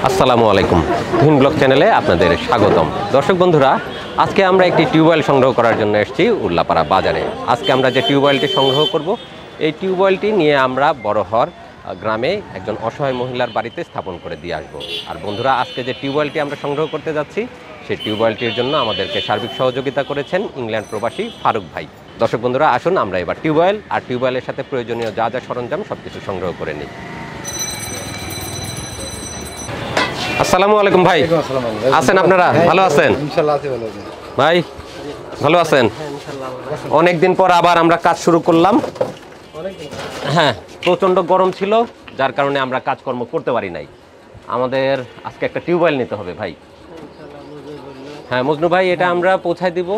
আসসালামু আলাইকুম, তুহিন ব্লগ চ্যানেলে আপনাদের স্বাগতম। দর্শক বন্ধুরা, আজকে আমরা একটি টিউবওয়েল সংগ্রহ করার জন্য এসেছি উল্লাপাড়া বাজারে। আজকে আমরা যে টিউবওয়েলটি সংগ্রহ করব, এই টিউবওয়েলটি নিয়ে আমরা বড়হর গ্রামে একজন অসহায় মহিলার বাড়িতে স্থাপন করে দিয়ে আসবো। আর বন্ধুরা, আজকে যে টিউবওয়েলটি আমরা সংগ্রহ করতে যাচ্ছি, সেই টিউবওয়েলটির জন্য আমাদেরকে সার্বিক সহযোগিতা করেছেন ইংল্যান্ড প্রবাসী ফারুক ভাই। দর্শক বন্ধুরা, আসুন আমরা এবার টিউবওয়েল আর টিউবওয়েলের সাথে প্রয়োজনীয় যা যা সরঞ্জাম সব কিছু সংগ্রহ করে নিই। আসসালামু আলাইকুম ভাই, আছেন আপনারা? ভালো আছেন ভাই? ভালো আছেন? অনেকদিন পর আবার আমরা কাজ শুরু করলাম। হ্যাঁ, প্রচণ্ড গরম ছিল, যার কারণে আমরা কাজকর্ম করতে পারি নাই। আমাদের আজকে একটা টিউবওয়েল নিতে হবে ভাই। হ্যাঁ মজনু ভাই, এটা আমরা পৌঁছায় দিব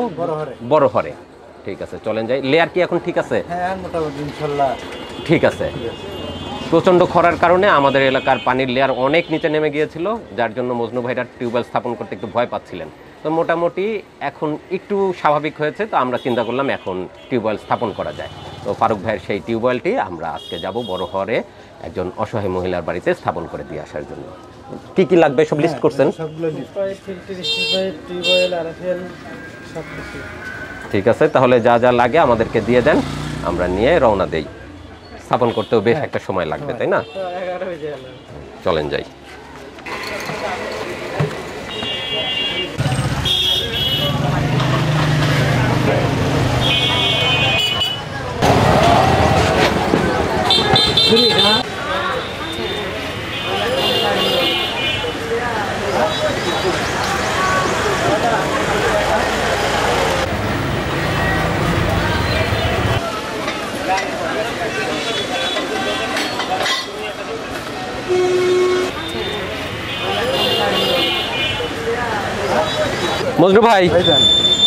বড়হরে। ঠিক আছে, চলেন যাই। লেয়ার কি এখন ঠিক আছে? ঠিক আছে। প্রচণ্ড খরার কারণে আমাদের এলাকার পানির লেয়ার অনেক নিচে নেমে গিয়েছিল, যার জন্য মজনু ভাইরা টিউবওয়েল স্থাপন করতে একটু ভয় পাচ্ছিলেন। তো মোটামুটি এখন একটু স্বাভাবিক হয়েছে, তো আমরা চিন্তা করলাম এখন টিউবওয়েল স্থাপন করা যায়। তো ফারুক ভাইয়ের সেই টিউবওয়েলটি আমরা আজকে যাব বড়হরে একজন অসহায় মহিলার বাড়িতে স্থাপন করে দিয়ে আসার জন্য। কি কি লাগবে সব লিস্ট করছেন? ঠিক আছে, তাহলে যা যা লাগে আমাদেরকে দিয়ে দেন, আমরা নিয়ে রওনা দেই। স্থাপন করতেও বেশ একটা সময় লাগবে, তাই না? চলেন যাই। মজনু ভাই,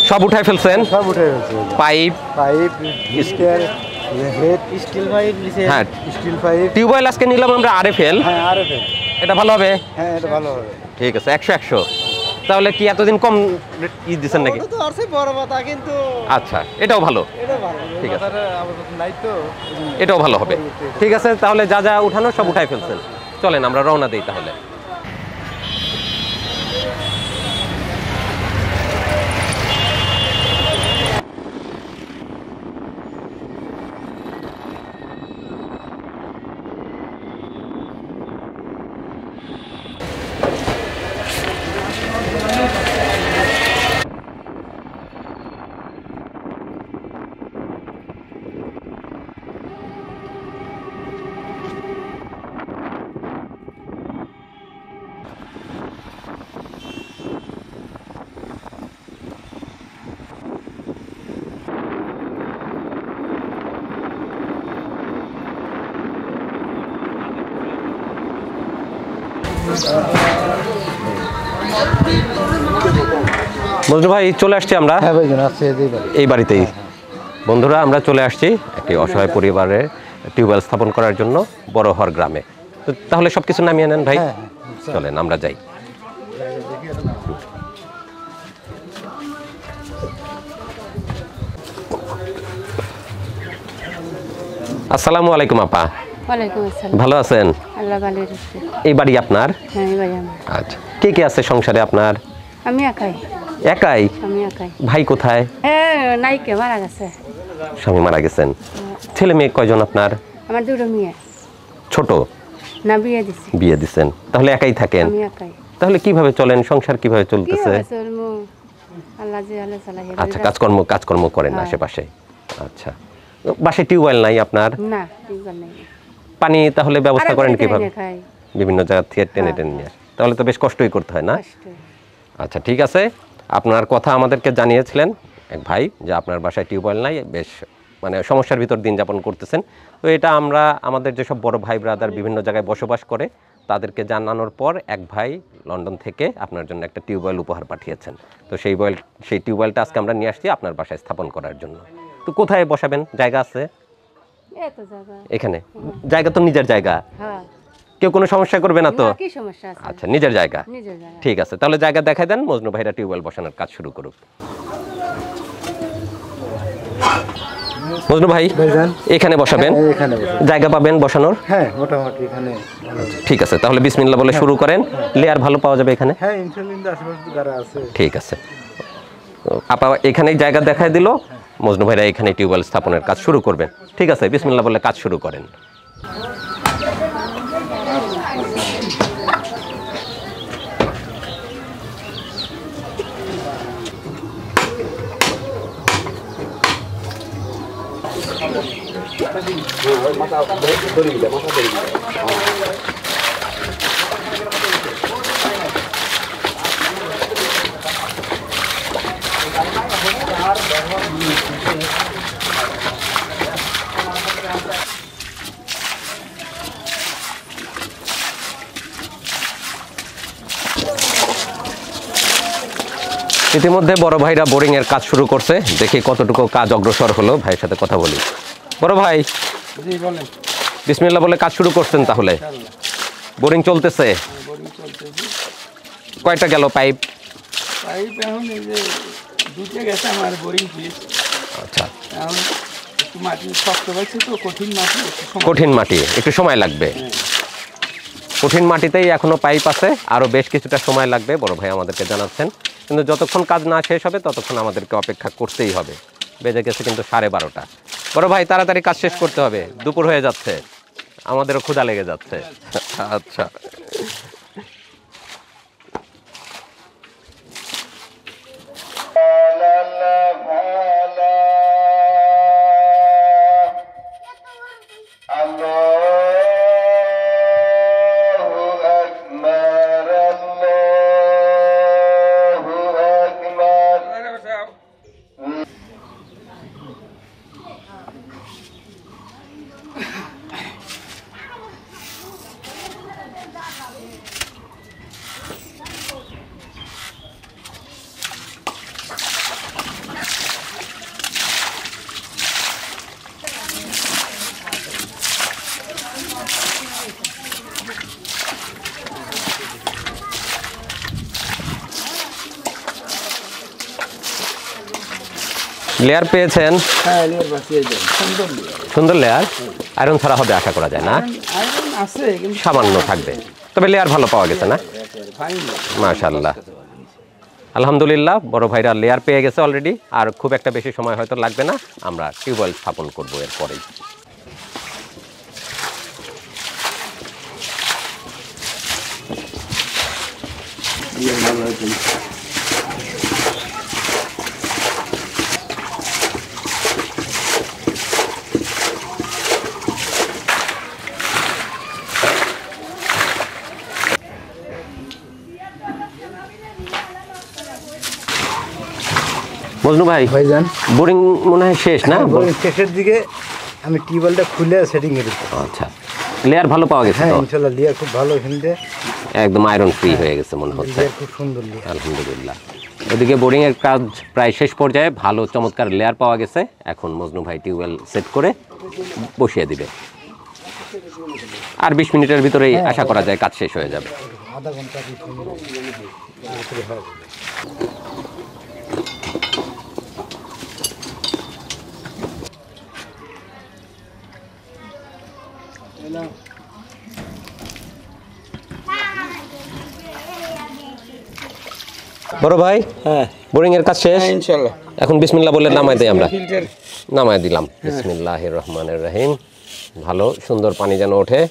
সব উঠাই ফেলছেন? সব উঠে গেছে। পাইপ স্টিল পাইপ, হ্যাঁ স্টিল পাইপ। টিউবওয়েল আজকে নিলাম আমরা আরএফএল। হ্যাঁ আরএফএল, এটা ভালো হবে? হ্যাঁ এটা ভালো হবে। ঠিক আছে, 100-100। তাহলে কি এতদিন কম দিচ্ছেন নাকি? তো আছে বড় কথা, কিন্তু আচ্ছা, এটাও ভালো। এটা ভালো। ঠিক আছে, আপাতত নাই তো, এটাও ভালো হবে। ঠিক আছে, তাহলে যা যা উঠানো সব উঠাই ফেলছেন। চলেন আমরা রওনা দিই তাহলে। মজনু ভাই, চলে আসছি আমরা। হ্যাঁ ভাইজান, আছে এই বাড়িতেই। বন্ধুরা, আমরা চলে আসছি একটি অসহায় পরিবারের টিউবওয়েল স্থাপন করার জন্য বড়হর গ্রামে। তো তাহলে সব কিছু নামিয়ে নেন ভাই। চলেন আমরা যাই। আসসালামু আলাইকুম আপা। ওয়ালাইকুম আসসালাম। ভালো আছেন? আল্লাহ ভালো রাখছে। এই বাড়ি আপনার? হ্যাঁ, এই বাড়ি আমার। আচ্ছা, কে কে আছে সংসারে আপনার? আমি একাই। একাই? আমি একাই। ভাই কোথায়? নাইকে মারা গেছে। স্বামী মারা গেছেন। ছেলে মেয়ে কয়জন আপনার? আমার দুটো মেয়ে। ছোট? না, বিয়ে দিছি। বিয়ে দিছেন, তাহলে একাই থাকেন? আমি একাই। তাহলে কিভাবে চলেন, সংসার কিভাবে চলতেছে? কিভাবে চলবো? আল্লাহ যে আল্লাহ চালাই। আচ্ছা, কাজকর্ম করেন হ্যাঁ। আশেপাশে? আচ্ছা, বাসায় টিউবওয়েল নাই আপনার? না, টিউবওয়েল নেই। পানি তাহলে ব্যবস্থা করেন কিভাবে? খাই। বিভিন্ন জায়গা থেকে টেনে নিয়ে আসে, তাহলে তো বেশ কষ্টই করতে হয় না? কষ্ট। আচ্ছা ঠিক আছে, আপনার কথা আমাদেরকে জানিয়েছিলেন এক ভাই যে আপনার বাসায় টিউবওয়েল নাই, বেশ মানে সমস্যার ভিতর দিন যাপন করতেছেন। তো এটা আমরা আমাদের যেসব বড় ভাই ব্রাদার বিভিন্ন জায়গায় বসবাস করে তাদেরকে জানানোর পর এক ভাই লন্ডন থেকে আপনার জন্য একটা টিউবওয়েল উপহার পাঠিয়েছেন। তো সেই টিউবওয়েলটা আজকে আমরা নিয়ে আসছি আপনার বাসায় স্থাপন করার জন্য। তো কোথায় বসাবেন? জায়গা আছে এত জায়গা? এখানে জায়গা তো নিজের জায়গা, হ্যাঁ। কেউ কোনো সমস্যা করবে না তো? কি সমস্যা আছে? আচ্ছা, নিজের জায়গা। নিজের জায়গা। ঠিক আছে, তাহলে জায়গা দেখাই দেন, মজনু ভাইরা টিউবওয়েল বসানোর কাজ শুরু করুক। মজনু ভাই ভাইজান এখানে বসাবেন, হ্যাঁ, এখানে বসাবো। জায়গা পাবেন বসানোর? হ্যাঁ মোটামুটি এখানে ভালো আছে। ঠিক আছে, তাহলে বিসমিল্লাহ বলে শুরু করেন। লেয়ার ভালো পাওয়া যাবে এখানে? হ্যাঁ ইনশাল্লাহ আশেপাশে যারা আছে। ঠিক আছে, আপা এখানেই জায়গা দেখায় দিল, মজনু ভাইরা এখানে টিউবওয়েল স্থাপনের কাজ শুরু করবেন। ঠিক আছে, বিসমিল্লাহ বলে কাজ শুরু করেন। ইতিমধ্যে বড় ভাইরা বোরিং এর কাজ শুরু করছে, দেখি কতটুকু কাজ অগ্রসর হলো। ভাইয়ের সাথে কথা বলি। বড় ভাই জি বলেন। বিসমিল্লাহ বলে কাজ শুরু করছেন তাহলে? বোরিং চলতেছে? কয়টা গেল পাইপ? পাইপ এখন এই যে দুটো গেছে আমার বোরিং পিস। আচ্ছা, এখন একটু মাটি শক্ত হয়েছে তো, কঠিন মাটি, একটু সময় কঠিন মাটি, একটু সময় লাগবে। কঠিন মাটিতেই এখনো পাইপ আছে, আরো বেশ কিছুটা সময় লাগবে বড় ভাই আমাদেরকে জানাচ্ছেন। কিন্তু যতক্ষণ কাজ না শেষ হবে ততক্ষণ আমাদেরকে অপেক্ষা করতেই হবে। বেজে গেছে কিন্তু 12:30। বড় ভাই তাড়াতাড়ি কাজ শেষ করতে হবে, দুপুর হয়ে যাচ্ছে, আমাদেরও ক্ষুধা লেগে যাচ্ছে। আচ্ছা, লেয়ার পেয়েছেন? হ্যাঁ লেয়ার বাঁচিয়ে যায়, সুন্দর লেয়ার। সুন্দর লেয়ার, আয়রন ছাড়া হবে আশা করা যায় না? আয়রন আছে কিন্তু সামান্য থাকবে, তবে লেয়ার ভালো পাওয়া গেছে না? ফাইন। মাশাআল্লাহ, আলহামদুলিল্লাহ। বড় ভাইরা লেয়ার পেয়ে গেছে অলরেডি, আর খুব একটা বেশি সময় হয়তো লাগবে না, আমরা টিউবওয়েল স্থাপন করব এরপরেই। মজনু ভাই ভাইজান বোরিং মনে হয় শেষ না? বোরিং শেষের দিকে আমি টিউবওয়েলটা খুলে সেটিং করে দিচ্ছি। আচ্ছা, লেয়ার ভালো পাওয়া গেছে হ্যাঁ তো? ইনশাল্লাহ লেয়ার খুব ভালো, এখানে একদম আয়রন ফ্রি হয়ে গেছে মনে হচ্ছে। লেয়ার খুব সুন্দর লেয়ার। আলহামদুলিল্লাহ। ওদিকে বোরিং এর কাজ প্রায় শেষ পর্যায়ে, ভালো চমৎকার লেয়ার পাওয়া গেছে। এখন মজনু ভাই টিউবওয়েল সেট করে বসিয়ে দিবে, আর 20 মিনিটের ভিতরেই আশা করা যায় কাজ শেষ হয়ে যাবে। আধা ঘন্টা কি সুন্দর। বড় ভাই হ্যাঁ বোরিং এর কাজ শেষ, ইনশাল্লাহ। এখন বিসমিল্লাহ বলে নামাই দেই আমরা। ফিল্টার নামায় দিলাম, বিসমিল্লাহির রহমানির রহিম। ভালো সুন্দর পানি যেন ওঠে।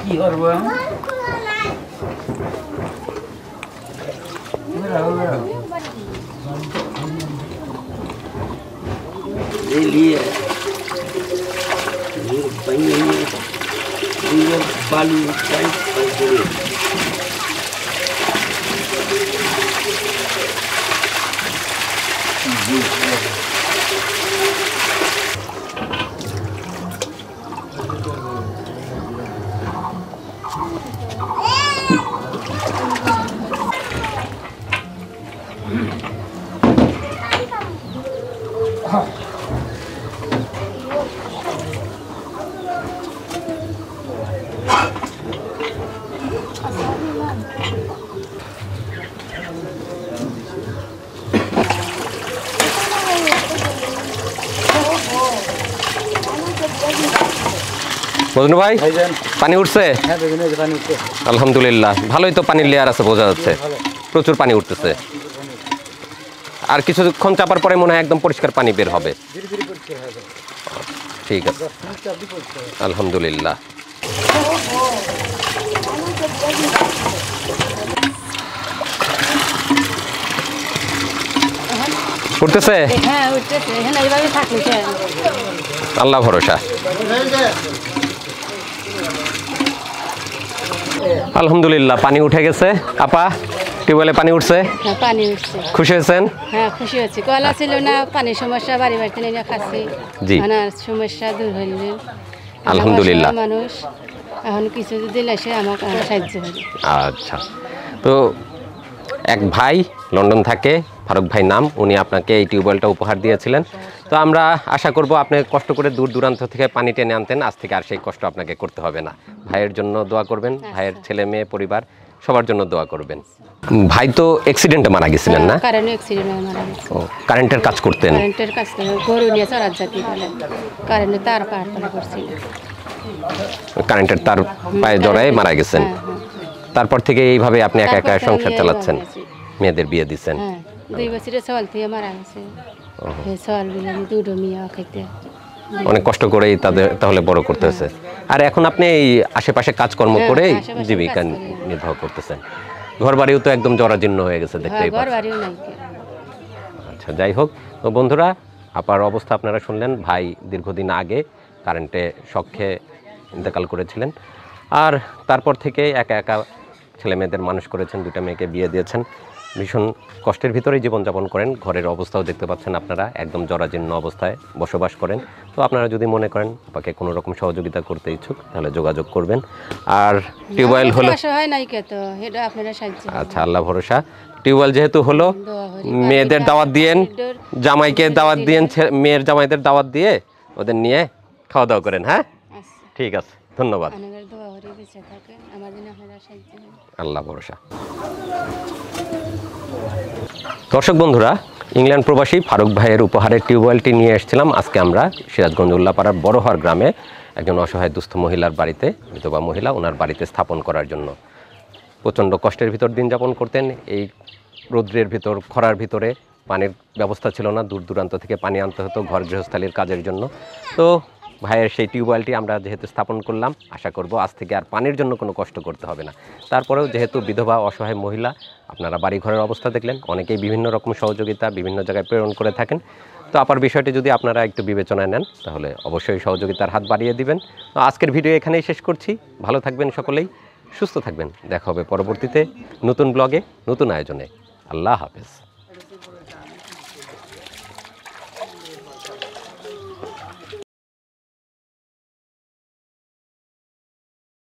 কি করবো? ये लिए बालू মজনু ভাই ভাইজান পানি উঠছে? হ্যাঁ বেগুনে যে পানি উঠছে আলহামদুলিল্লাহ, ভালোই তো পানির লেয়ার আছে, বোঝা যাচ্ছে প্রচুর পানি উঠতেছে। আর কিছুক্ষণ চাপার পরে মনে হয় একদম পরিষ্কার পানি বের হবে। ধীরে ধীরে পরিষ্কার হয়ে যাবে ঠিক আছে, 10 মিনিট চাপলে পরিষ্কার হবে। আলহামদুলিল্লাহ। উঠতেছে? হ্যাঁ উঠতেছে, হ্যাঁ এইভাবে থাকলে আল্লাহ ভরসা। আলহামদুলিল্লাহ পানি উঠে গেছে। আপা টিউবওয়েলে পানি উঠছে, হ্যাঁ পানি উঠছে। খুশি হয়েছেন? হ্যাঁ খুশি হচ্ছি, কলা ছিল না, পানির সমস্যা বাড়ি বাড়িতে নিয়ে খাচ্ছি, জি। সমস্যা দূর হইলে আলহামদুলিল্লাহ। মানুষ এখন কিছু যদি এসে আমাকে সাহায্য হবে। আচ্ছা, তো এক ভাই লন্ডন থাকে, ফারুক ভাই নাম, উনি আপনাকে এই টিউবওয়েলটা উপহার দিয়েছিলেন। তো আমরা আশা করব আপনি কষ্ট করে দূর দূরান্ত থেকে পানি টেনে আনতেন, আজ থেকে আর সেই কষ্ট আপনাকে করতে হবে না। ভাইয়ের জন্য দোয়া করবেন, ভাইয়ের ছেলে মেয়ে পরিবার সবার জন্য দোয়া করবেন। ভাই তো অ্যাক্সিডেন্টে মারা গেছিলেন না? কারেন্ট অ্যাক্সিডেন্ট হয়ে মারা গেছে। ও, কারেন্টের কাজ করতেন? কারেন্টের কাজ করে গরু নিয়ে চড়ার জাতি বলে, কারেন্টে তার পাহাড় তলা করছিল, কারেন্টের তার পায়ে জড়ায় মারা গেছেন। তারপর থেকে এইভাবে আপনি একা একা সংসার চালাচ্ছেন, মেয়েদের বিয়ে দিচ্ছেন? হ্যাঁ 2 বছরের সওয়াল থেকে মারা গেছে। এই সওয়াল বিলে আমি দুটো মেয়ে খাইতে অনেক কষ্ট করেই তাদের তাহলে বড় করতে হয়েছে। আর এখন আপনি এই আশেপাশে কাজকর্ম করেই আশেপাশে জীবিকা কাজ করি। নির্বাহ করতেছেন। ঘর বাড়িও তো একদম জরাজীর্ণ হয়ে গেছে দেখতেই ঘর পাচ্ছেন। বাড়িও নাই। আচ্ছা, যাই হোক, তো বন্ধুরা আপার অবস্থা আপনারা শুনলেন। ভাই দীর্ঘদিন আগে কারেন্টে শক খেয়ে ইন্তেকাল করেছিলেন, আর তারপর থেকে একা একা ছেলে মেয়েদের মানুষ করেছেন, 2টা মেয়েকে বিয়ে দিয়েছেন। ভীষণ কষ্টের ভিতরেই জীবনযাপন করেন। ঘরের অবস্থাও দেখতে পাচ্ছেন আপনারা, একদম জরাজীর্ণ অবস্থায় বসবাস করেন। তো আপনারা যদি মনে করেন আপনাকে কোনো রকম সহযোগিতা করতে ইচ্ছুক তাহলে যোগাযোগ করবেন। আর টিউবওয়েল হলো, হয় নাই কে তো এটা আপনারা সাহায্য করবেন। আচ্ছা আল্লাহ ভরসা। টিউবওয়েল যেহেতু হলো, মেয়েদের দাওয়াত দিয়েন, জামাইকে দাওয়াত দিয়েন, মেয়ের জামাইদের দাওয়াত দিয়ে ওদের নিয়ে খাওয়া দাওয়া করেন। হ্যাঁ আচ্ছা, ঠিক আছে, ধন্যবাদ। আপনাদের দোয়া করে বেঁচে থাকেন, আমার জন্য আপনারা সাহায্য করবেন। আল্লাহ ভরসা। দর্শক বন্ধুরা, ইংল্যান্ড প্রবাসী ফারুক ভাইয়ের উপহারের টিউবওয়েলটি নিয়ে এসেছিলাম আজকে আমরা সিরাজগঞ্জ উল্লাপাড়ার বড়হার গ্রামে একজন অসহায় দুস্থ মহিলার বাড়িতে, বিধবা মহিলা, ওনার বাড়িতে স্থাপন করার জন্য। প্রচণ্ড কষ্টের ভিতর দিন যাপন করতেন, এই রৌদ্রের ভিতর, খরার ভিতরে। পানির ব্যবস্থা ছিল না, দূর দূরান্ত থেকে পানি আনতে হতো ঘর গৃহস্থালির কাজের জন্য। তো ভাইয়ের সেই টিউবওয়েলটি আমরা যেহেতু স্থাপন করলাম, আশা করব আজ থেকে আর পানির জন্য কোনো কষ্ট করতে হবে না। তারপরেও যেহেতু বিধবা অসহায় মহিলা, আপনারা বাড়ি ঘরের অবস্থা দেখলেন, অনেকেই বিভিন্ন রকম সহযোগিতা বিভিন্ন জায়গায় প্রেরণ করে থাকেন। তো আপার বিষয়টি যদি আপনারা একটু বিবেচনায় নেন তাহলে অবশ্যই সহযোগিতার হাত বাড়িয়ে দিবেন। তো আজকের ভিডিও এখানেই শেষ করছি। ভালো থাকবেন সকলেই, সুস্থ থাকবেন। দেখা হবে পরবর্তীতে নতুন ব্লগে, নতুন আয়োজনে। আল্লাহ হাফেজ।